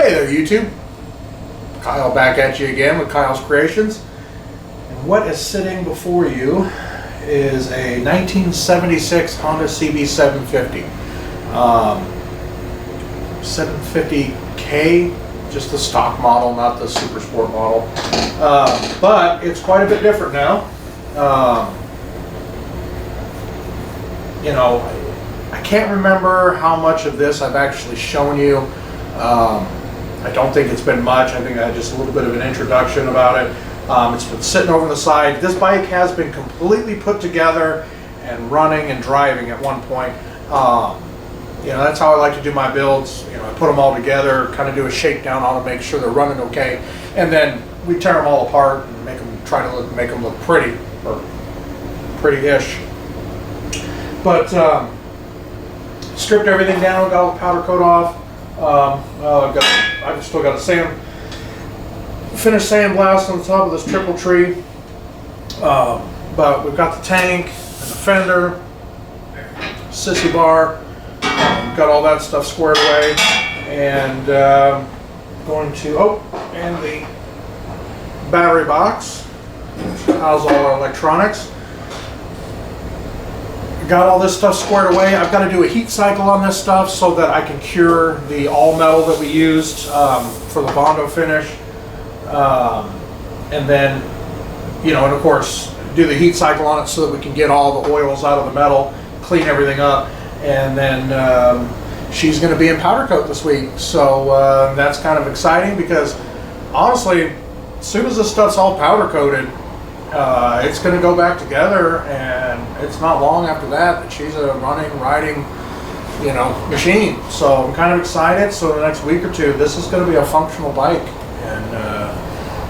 Hey there, YouTube. Kyle back at you again with Kyle's Creations. And what is sitting before you is a 1976 Honda cb750. 750K, just the stock model, not the super sport model. But it's quite a bit different now. You know, I can't remember how much of this I've actually shown you. I don't think it's been much. I think I had just a little bit of an introduction about it. It's been sitting over the side. This bike has been completely put together and running and driving at one point. You know, that's how I like to do my builds. You know, I put them all together, kind of do a shakedown on them, make sure they're running okay, and then we tear them all apart and make them make them look pretty, or pretty-ish. But stripped everything down, got all the powder coat off. I've still got a finished sandblast on the top of this triple tree. But we've got the tank and the fender, sissy bar, got all that stuff squared away, and and the battery box, which houses all our electronics. Got all this stuff squared away. I've got to do a heat cycle on this stuff so that I can cure the all metal that we used for the Bondo finish, and then, you know, and of course do the heat cycle on it so that we can get all the oils out of the metal, clean everything up, and then she's going to be in powder coat this week. So that's kind of exciting because honestly, as soon as this stuff's all powder coated, it's going to go back together, and it's not long after that she's a riding, you know, machine. So I'm kind of excited. So the next week or two, this is going to be a functional bike, and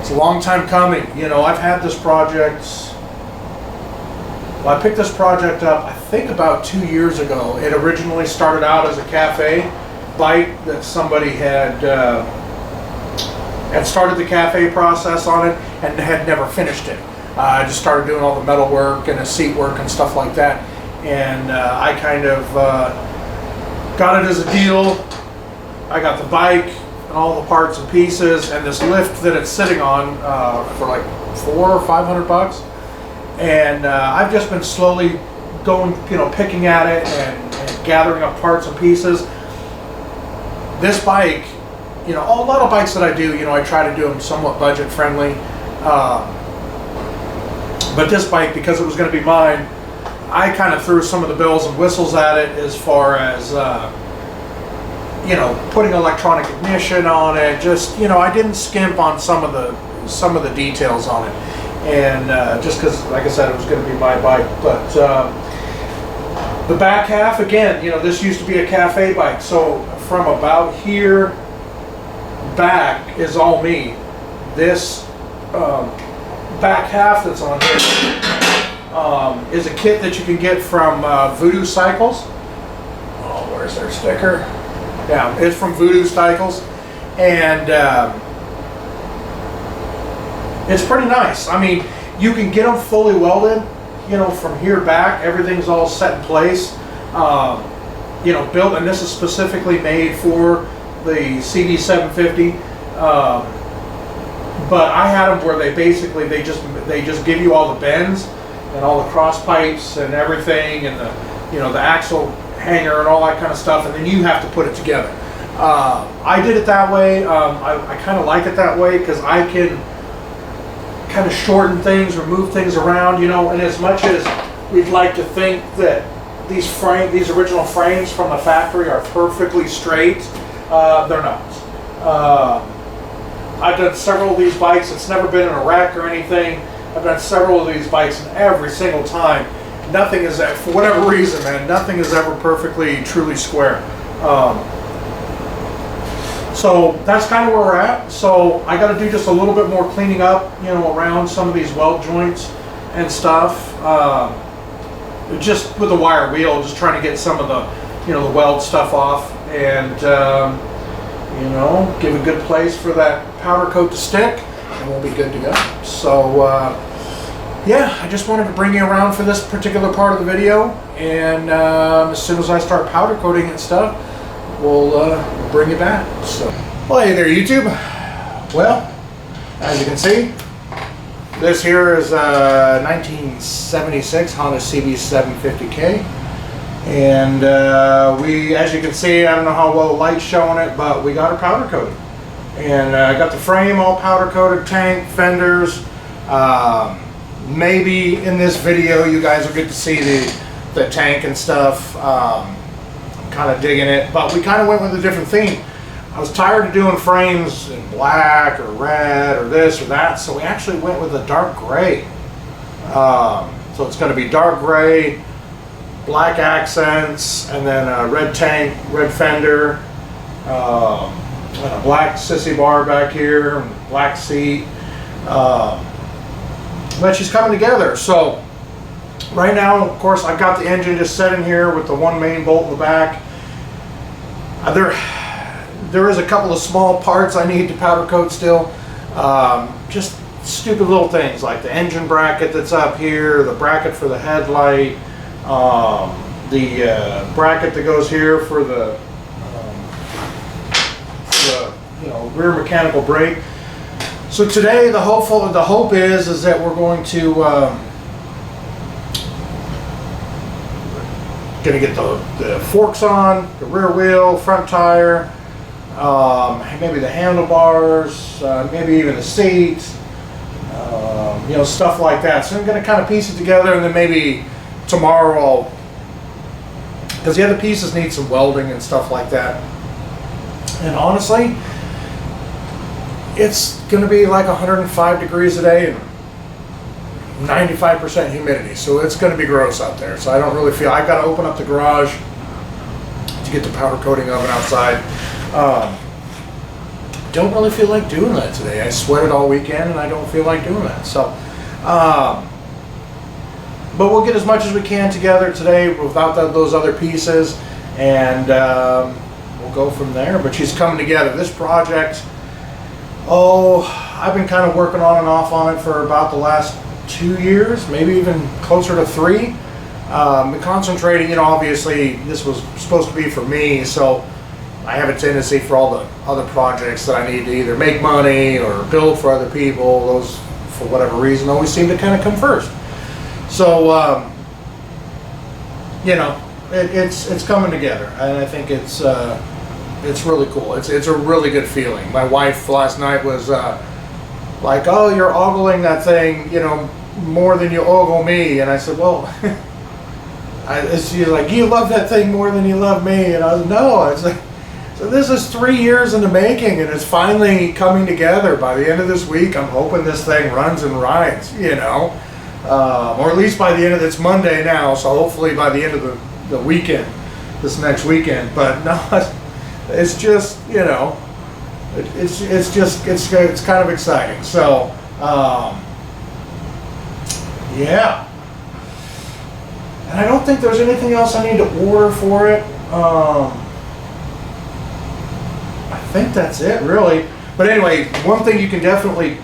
it's a long time coming. You know, I've had this project. Well, I picked this project up, I think, about 2 years ago. It originally started out as a cafe bike that somebody had started the cafe process on it and had never finished it. I just started doing all the metal work and the seat work and stuff like that, and I kind of got it as a deal. I got the bike and all the parts and pieces and this lift that it's sitting on for like $400 or $500, and I've just been slowly going, you know, picking at it and gathering up parts and pieces. This bike, you know, a lot of bikes that I do, you know, I try to do them somewhat budget friendly. But this bike, because it was going to be mine, I kind of threw some of the bells and whistles at it as far as, you know, putting electronic ignition on it. Just, you know, I didn't skimp on some of the details on it, and just because, like I said, it was going to be my bike. But the back half, again, you know, this used to be a cafe bike, so from about here back is all me. This back half that's on here is a kit that you can get from Voodoo Cycles. Oh, where's their sticker? Yeah, it's from Voodoo Cycles, and it's pretty nice. I mean, you can get them fully welded, you know, from here back. Everything's all set in place, you know, built, and this is specifically made for the cb750. But I had them where they basically they just give you all the bends and all the cross pipes and everything, and the, you know, the axle hanger and all that kind of stuff, and then you have to put it together. I did it that way. I kind of like it that way because I can kind of shorten things or move things around, you know. And as much as we'd like to think that these original frames from the factory are perfectly straight, they're not. I've done several of these bikes. It's never been in a wreck or anything. I've done several of these bikes, and every single time, nothing is, for whatever reason, man, nothing is ever perfectly, truly square. So that's kind of where we're at. So I got to do just a little bit more cleaning up, you know, around some of these weld joints and stuff. Just with the wire wheel, just trying to get some of the, you know, the weld stuff off, and you know, give a good place for that powder coat to stick, and we'll be good to go. So yeah, I just wanted to bring you around for this particular part of the video, and as soon as I start powder coating and stuff, we'll bring you back. So. Well, hey there, YouTube. Well, as you can see, this here is a 1976 Honda cb750K, and as you can see, I don't know how well the light's showing it, but we got her powder coated, and I got the frame all powder coated, tank, fenders. Maybe in this video you guys will get to see the tank and stuff. I'm kind of digging it, but we kind of went with a different theme. I was tired of doing frames in black or red or this or that, so we actually went with a dark gray. So it's going to be dark gray, black accents, and then a red tank, red fender, and a black sissy bar back here, and black seat. But she's coming together. So right now, of course, I've got the engine just set in here with the one main bolt in the back. There is a couple of small parts I need to powder coat still. Just stupid little things like the engine bracket that's up here, the bracket for the headlight, the bracket that goes here for the rear mechanical brake. So today the hope is that we're going to get the forks on, the rear wheel, front tire, maybe the handlebars, maybe even the seats, stuff like that. So I'm going to kind of piece it together, and then maybe tomorrow because the other pieces need some welding and stuff like that. And honestly, it's going to be like 105 degrees a day and 95% humidity, so it's going to be gross out there. So I don't really feel, I've got to open up the garage to get the powder coating oven outside. Don't really feel like doing that today. I sweated all weekend and I don't feel like doing that. So but we'll get as much as we can together today without those other pieces, and we'll go from there. But she's coming together. This project, I've been kind of working on and off on it for about the last 2 years, maybe even closer to 3. Concentrating, obviously this was supposed to be for me, so I have a tendency for all the other projects that I need to either make money or build for other people. Those, for whatever reason, always seem to kind of come first. So, it's coming together, and I think it's really cool. It's a really good feeling. My wife last night was like, "Oh, you're ogling that thing, more than you ogle me," and I said, "Well." She's like, "You love that thing more than you love me," and I was, "No." It's like, so this is 3 years in the making, and it's finally coming together. By the end of this week, I'm hoping this thing runs and rides, or at least by the end of it's Monday now, so hopefully by the end of the weekend, this next weekend. But no, it's just, it's kind of exciting. So yeah. And I don't think there's anything else I need to order for it. I think that's it, really. But anyway, one thing you can definitely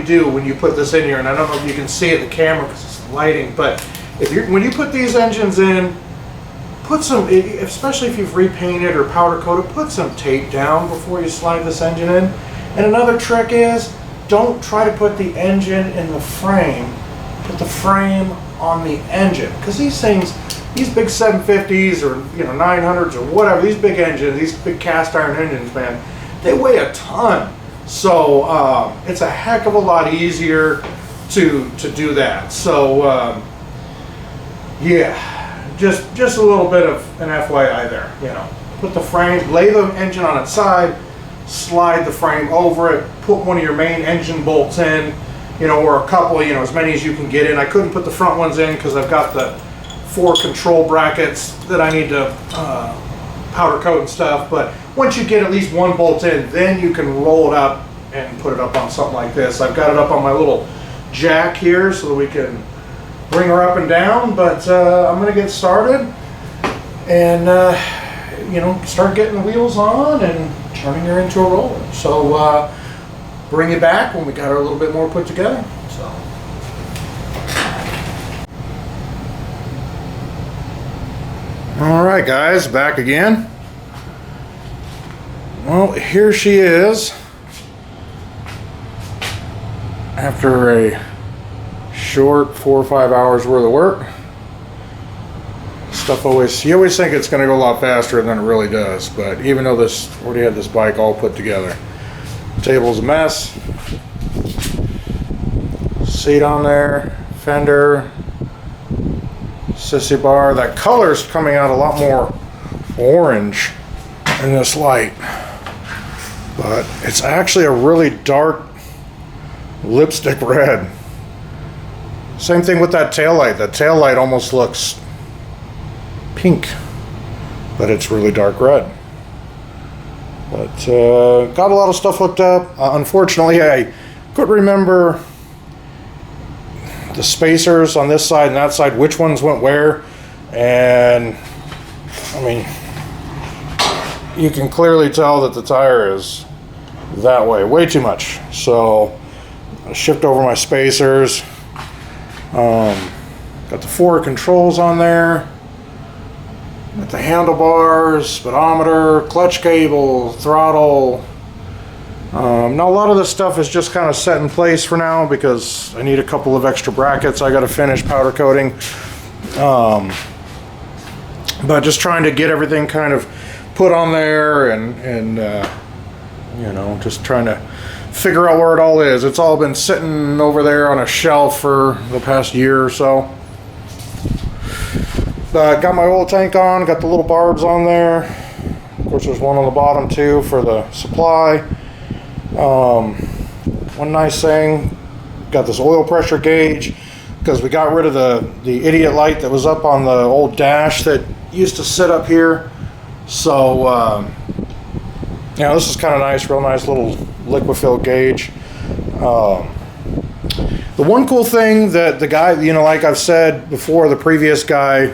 do when you put this in here, and I don't know if you can see it in the camera because it's lighting, but when you put these engines in, put some, especially if you've repainted or powder coated, put some tape down before you slide this engine in. And another trick is, don't try to put the engine in the frame. Put the frame on the engine, because these things, these big 750s or 900s or whatever, these big engines, these big cast iron engines, man, they weigh a ton. So it's a heck of a lot easier to do that. So yeah, just a little bit of an FYI there. Put the frame, lay the engine on its side, slide the frame over it, put one of your main engine bolts in, or a couple, as many as you can get in. I couldn't put the front ones in because I've got the 4 control brackets that I need to powder coat and stuff. But once you get at least one bolt in, then you can roll it up and put it up on something like this. I've got it up on my little jack here so that we can bring her up and down. But I'm going to get started and start getting the wheels on and turning her into a roller. So bring it back when we got her a little bit more put together. So, all right, guys, back again. Well, here she is after a short 4 or 5 hours worth of work. Stuff you always think it's going to go a lot faster than it really does, but even though this already had this bike all put together, table's a mess, seat on there, fender, sissy bar. That color's coming out a lot more orange in this light, but it's actually a really dark lipstick red. Same thing with that taillight. That taillight almost looks pink, but it's really dark red. But got a lot of stuff hooked up. Unfortunately, I couldn't remember the spacers on this side and that side, which ones went where. And I mean, you can clearly tell that the tire is that way too much. So I shift over my spacers. Got the 4 controls on there. Got the handlebars, speedometer, clutch cable, throttle. Now a lot of this stuff is just kind of set in place for now because I need a couple of extra brackets I got to finish powder coating. But just trying to get everything kind of put on there and you know, just trying to figure out where it all is. It's all been sitting over there on a shelf for the past year or so. Got my oil tank on, got the little barbs on there. Of course, there's one on the bottom too for the supply. One nice thing, got this oil pressure gauge because we got rid of the idiot light that was up on the old dash that used to sit up here. So yeah, this is kind of nice, real nice little liquid filled gauge. The one cool thing that the guy, you know, like I've said before, the previous guy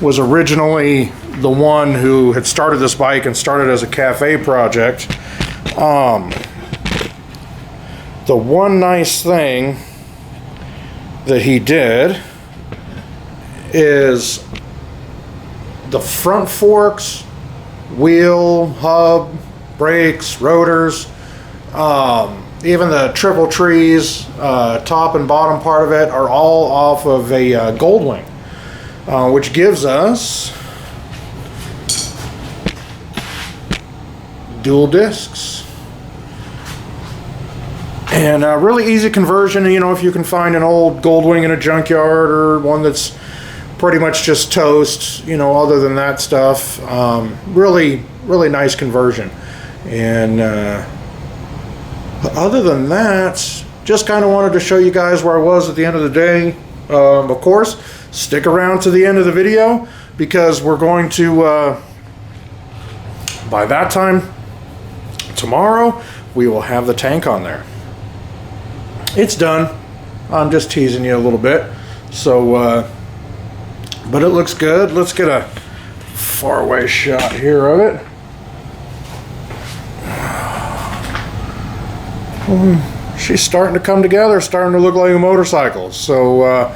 was originally the one who had started this bike and started as a cafe project. The one nice thing that he did is the front forks, wheel, hub, brakes, rotors, even the triple trees, top and bottom part of it are all off of a Goldwing, which gives us dual discs. And a really easy conversion, you know, if you can find an old Goldwing in a junkyard or one that's pretty much just toast, you know, other than that stuff. Really nice conversion. And other than that, just kind of wanted to show you guys where I was at the end of the day. Of course, stick around to the end of the video because we're going to, by that time, tomorrow, we will have the tank on there. It's done. I'm just teasing you a little bit. So, but it looks good. Let's get a faraway shot here of it. She's starting to come together, starting to look like a motorcycle. So,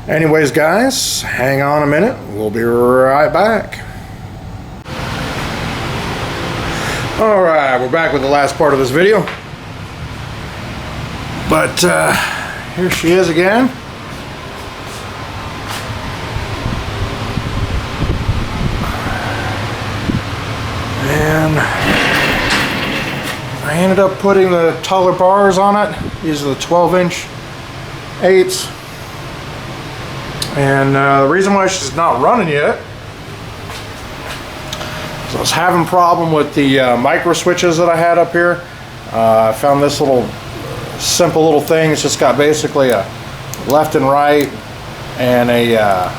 anyways, guys, hang on a minute. We'll be right back. All right, we're back with the last part of this video. But here she is again. And I ended up putting the taller bars on it. These are the 12-inch 8s. And the reason why she's not running yet is I was having a problem with the micro switches that I had up here. I found this little simple little thing. It's just got basically a left and right and a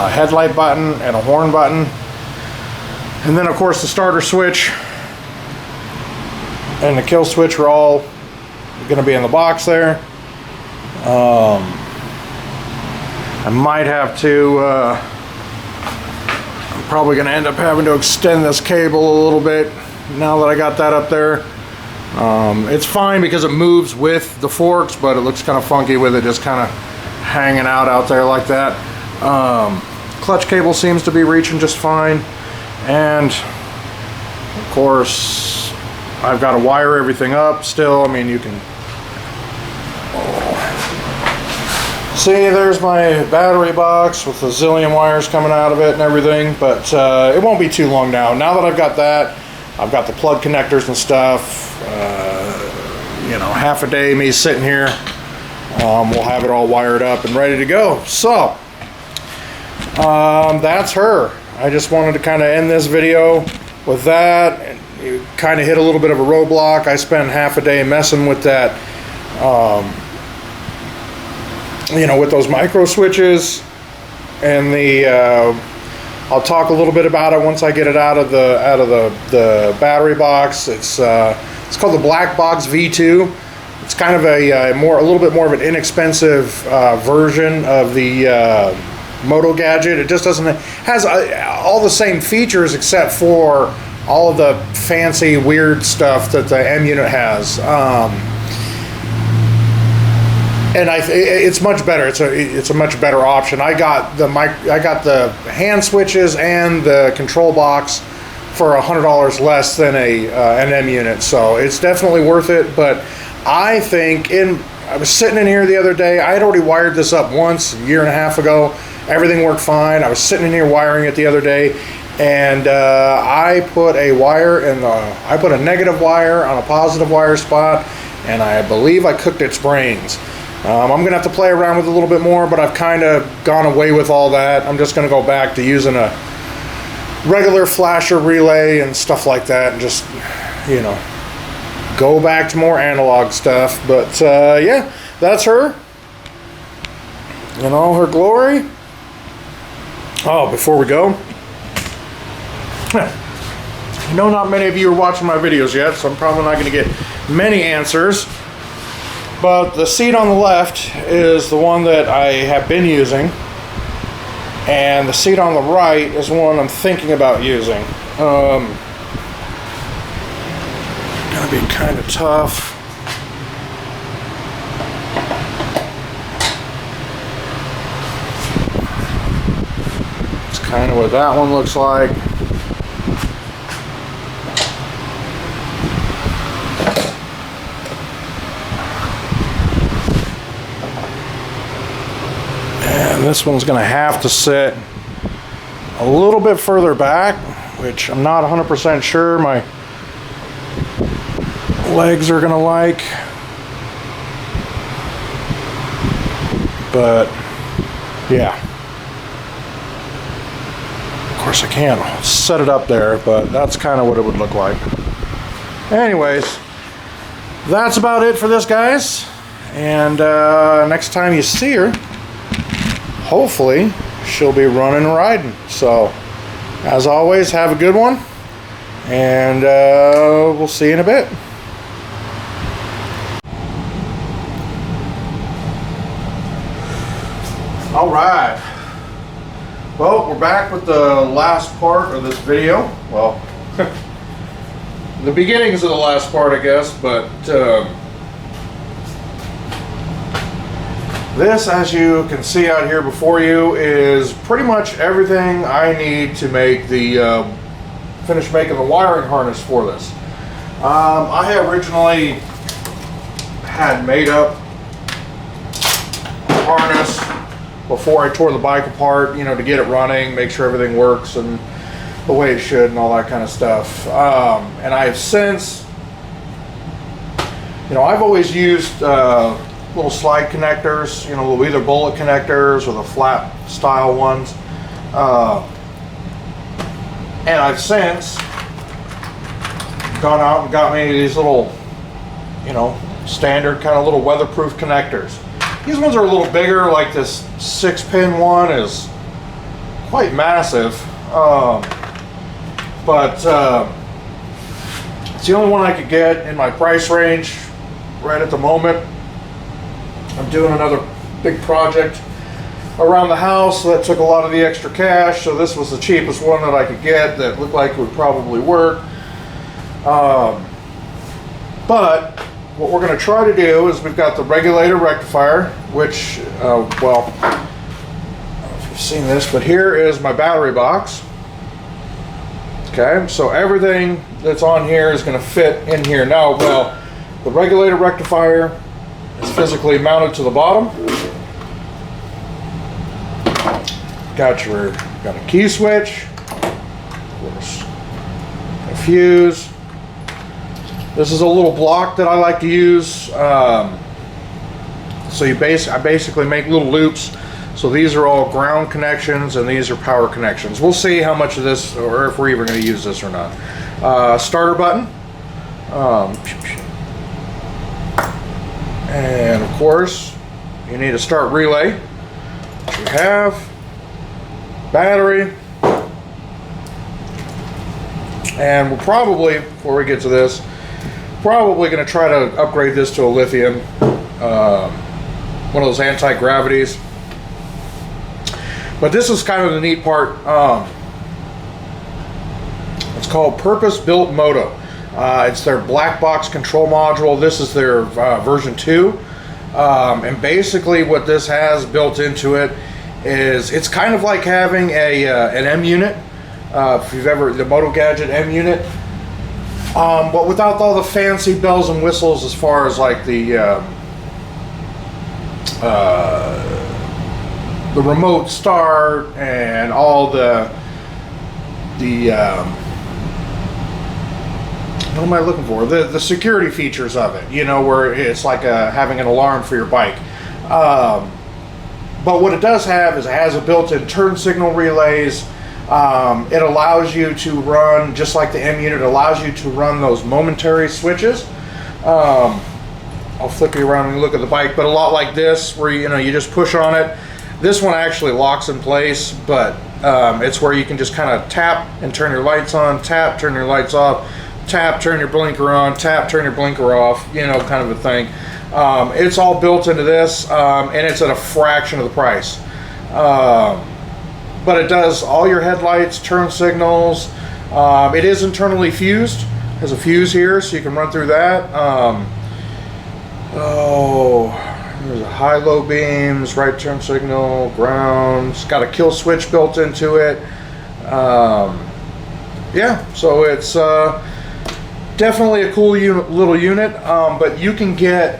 headlight button and a horn button, and then of course the starter switch and the kill switch are all going to be in the box there. I might have to I'm probably going to end up having to extend this cable a little bit now that I got that up there. It's fine because it moves with the forks, but it looks kind of funky with it just kind of hanging out there like that. Clutch cable seems to be reaching just fine, and Of course, I've got to wire everything up still. I mean, you can see there's my battery box with a zillion wires coming out of it and everything, but it won't be too long now. Now that I've got that, I've got the plug connectors and stuff. You know, half a day me sitting here, we'll have it all wired up and ready to go. So that's her. I just wanted to kind of end this video with that, and kind of hit a little bit of a roadblock. I spent half a day messing with that, you know, with those micro switches, and the I'll talk a little bit about it once I get it out of the battery box. It's called the Black Box V2. It's kind of a little bit more of an inexpensive version of the Moto Gadget. It just has all the same features except for all of the fancy weird stuff that the M unit has. And it's much better. It's a much better option. I got the hand switches and the control box for $100 less than an M unit, so it's definitely worth it. But I think I was sitting in here the other day. I had already wired this up once a year and a half ago. Everything worked fine. I was sitting in here wiring it the other day, and I put a wire in I put a negative wire on a positive wire spot, and I believe I cooked its brains. I'm gonna have to play around with it a little bit more, but I've kind of gone away with all that. I'm just gonna go back to using a regular flasher relay and stuff like that, and just, you know, go back to more analog stuff. But yeah, that's her in all her glory. Oh, before we go, I know not many of you are watching my videos yet, so I'm probably not going to get many answers. But the seat on the left is the one that I have been using, and the seat on the right is one I'm thinking about using. Gonna be kind of tough. It's kind of what that one looks like. And this one's going to have to sit a little bit further back, which I'm not 100% sure my legs are going to like. But yeah. Of course I can't set it up there, but that's kind of what it would look like. Anyways, that's about it for this, guys. And next time you see her, hopefully she'll be running and riding. So as always, have a good one, and we'll see you in a bit. All right, well, we're back with the last part of this video. Well, the beginnings of the last part, I guess, but this, as you can see out here before you, is pretty much everything I need to make the finish making the wiring harness for this. I had originally made up a harness before I tore the bike apart, you know, to get it running, make sure everything works and the way it should and all that kind of stuff. And I have since, you know, I've always used little slide connectors, you know, either bullet connectors or the flat style ones. And I've since gone out and got me these little, you know, standard kind of little weatherproof connectors. These ones are a little bigger, like this 6-pin one is quite massive. But it's the only one I could get in my price range right at the moment. I'm doing another big project around the house that took a lot of the extra cash, so this was the cheapest one that I could get that looked like it would probably work. But what we're going to try to do is we've got the regulator rectifier, which, well, I don't know if you've seen this, but here is my battery box. Okay, so everything that's on here is going to fit in here. Now, well, the regulator rectifier is physically mounted to the bottom. Got a key switch, of course, a fuse. This is a little block that I like to use. So I basically make little loops. So these are all ground connections and these are power connections. We'll see how much of this, or if we're even going to use this or not. Starter button. And of course, you need a start relay, which we have. Battery. And we'll probably, before we get to this, probably going to try to upgrade this to a lithium. One of those anti-gravities. But this is kind of the neat part. It's called Purpose-Built Moto. It's their black box control module. This is their version 2. And basically what this has built into it is it's kind of like having an M unit. If you've ever, the Moto Gadget M unit. But without all the fancy bells and whistles as far as like the remote start and all the what am I looking for? The security features of it, you know, where it's like having an alarm for your bike. But what it does have is it has a built-in turn signal relays. It allows you to run, just like the M unit, allows you to run those momentary switches. I'll flip you around and look at the bike, but a lot like this, where you just push on it. This one actually locks in place, but it's where you can just kind of tap and turn your lights on, tap, turn your lights off, tap, turn your blinker on, tap, turn your blinker off, kind of a thing. It's all built into this, and it's at a fraction of the price. But it does all your headlights, turn signals. It is internally fused. Has a fuse here, so you can run through that. There's a high-low beams, right turn signal, ground. It's got a kill switch built into it. Yeah, so it's definitely a cool little unit. But you can get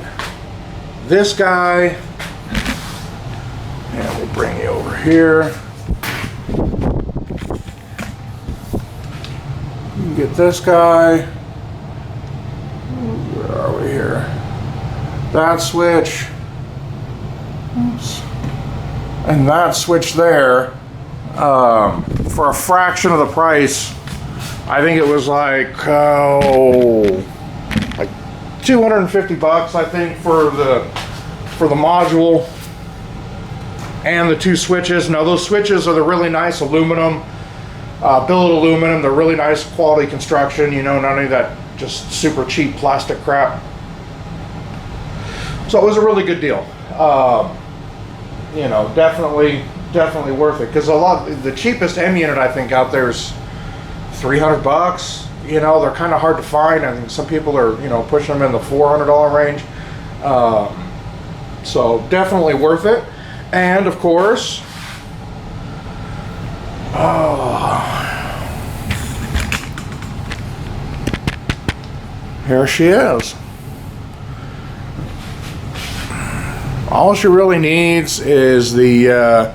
this guy, and we'll bring you over here. You can get this guy. Where are we here? That switch. Oops. And that switch there, for a fraction of the price. I think it was like 250 bucks, I think, for the module and the two switches. Now those switches are the really nice aluminum, billet aluminum. They're really nice quality construction, not any of that just super cheap plastic crap. So it was a really good deal. Definitely worth it, because the cheapest M unit I think out there is 300 bucks. They're kind of hard to find. I think some people are pushing them in the $400 range. So definitely worth it. And of course, here she is. All she really needs is the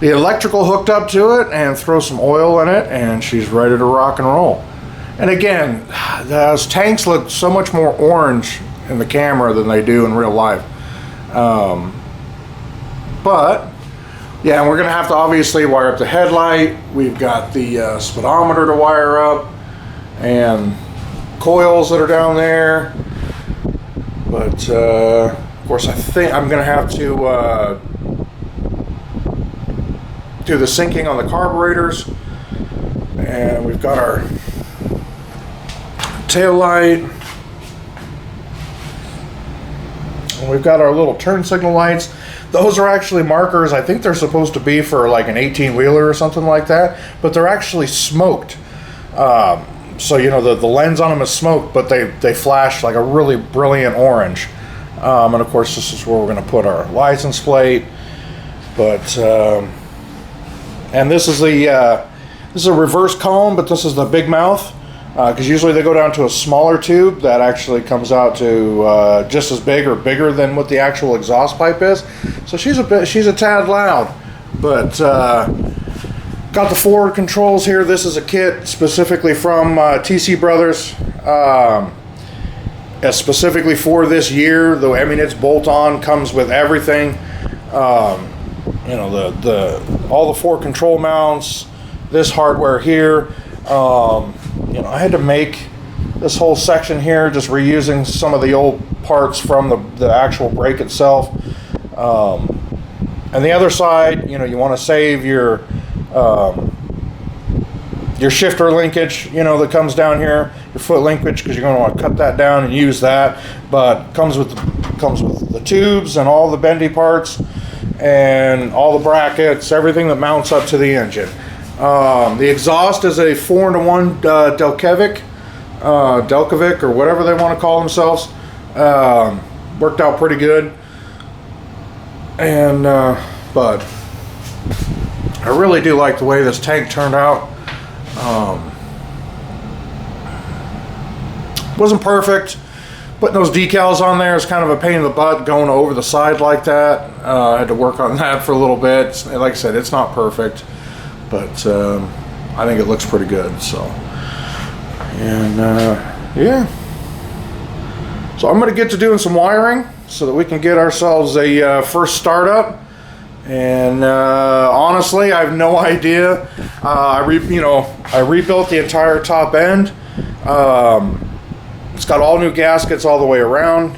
electrical hooked up to it, and throw some oil in it, and she's ready to rock and roll. And again, those tanks look so much more orange in the camera than they do in real life. But yeah, and we're gonna have to obviously wire up the headlight. We've got the speedometer to wire up, and coils that are down there. But of course, I think I'm gonna have to do the syncing on the carburetors. And we've got our tail light, and we've got our little turn signal lights. Those are actually markers. I think they're supposed to be for like an 18-wheeler or something like that, but they're actually smoked. So the lens on them is smoked, but they flash like a really brilliant orange. And of course, this is where we're going to put our license plate. But and this is a reverse cone, but this is the big mouth. because usually they go down to a smaller tube that actually comes out to just as big or bigger than what the actual exhaust pipe is. So she's a tad loud, but got the forward controls here. This is a kit specifically from TC Brothers, specifically for this year. Though I mean, it's bolt-on, comes with everything. You know, all the 4 control mounts, this hardware here. You know, I had to make this whole section here just reusing some of the old parts from the actual brake itself. And the other side, you know, you want to save your shifter linkage, you know, that comes down here, your foot linkage, because you're going to want to cut that down and use that. But comes with the tubes and all the bendy parts and all the brackets, everything that mounts up to the engine. The exhaust is a 4-in-1 Delcovic, or whatever they want to call themselves. Worked out pretty good. And but I really do like the way this tank turned out. Wasn't perfect. Putting those decals on there is kind of a pain in the butt, going over the side like that. I had to work on that for a little bit. Like I said, it's not perfect, but I think it looks pretty good. So, and yeah. So I'm going to get to doing some wiring so that we can get ourselves a first startup. And honestly, I have no idea. I rebuilt the entire top end. It's got all new gaskets all the way around.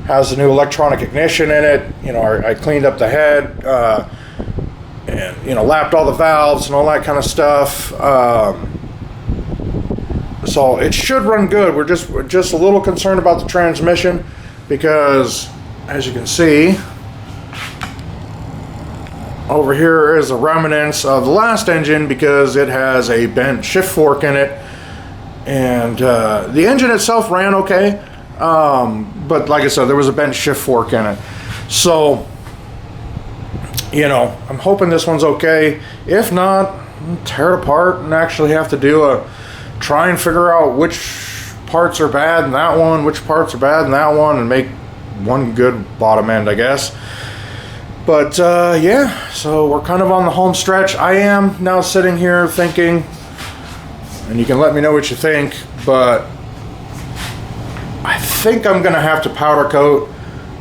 Has a new electronic ignition in it. You know, I cleaned up the head and, you know, lapped all the valves and all that kind of stuff. So it should run good. We're just a little concerned about the transmission because, as you can see, over here is a remnants of the last engine because it has a bent shift fork in it. And the engine itself ran okay, but like I said, there was a bent shift fork in it. So, you know, I'm hoping this one's okay. If not, I'll tear it apart and actually have to try and figure out which parts are bad in that one, which parts are bad in that one, and make one good bottom end, I guess. But yeah, so we're kind of on the home stretch. I am now sitting here thinking, and you can let me know what you think, but I think I'm gonna have to powder coat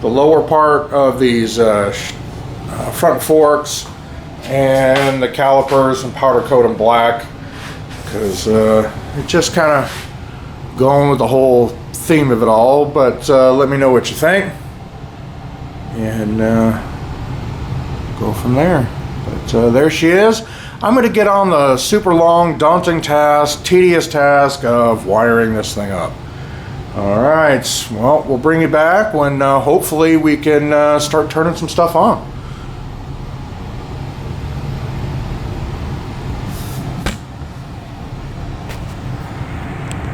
the lower part of these front forks and the calipers and powder coat them black, because it just kind of going with the whole theme of it all. But let me know what you think, and go from there. But there she is. I'm going to get on the super long, daunting task, tedious task of wiring this thing up. Alright, well, we'll bring you back when hopefully we can start turning some stuff on.